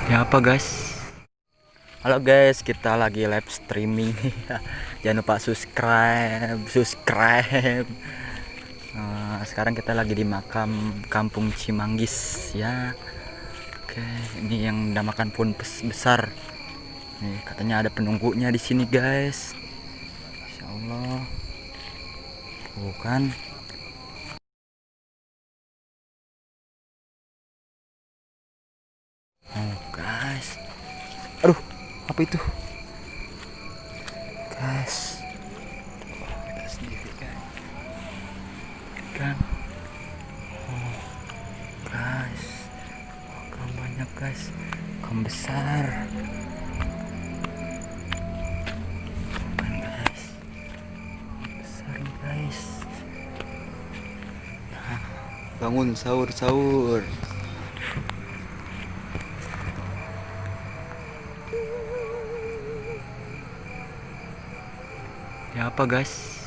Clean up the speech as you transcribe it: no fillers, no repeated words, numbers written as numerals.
Ya apa guys? Halo guys, kita lagi live streaming. Jangan lupa subscribe. Sekarang kita lagi di makam Kampung Cimanggis ya. Oke, ini yang namakan pohon besar. Nih, katanya ada penunggunya di sini guys. Insya Allah. Bukan. Oh guys. Aduh, apa itu? Guys. Kita sendiri kan. Oh, guys. Makam banyak guys. Makam besar. Kan guys. Besar nih guys. Nah, bangun sahur. Ya apa guys?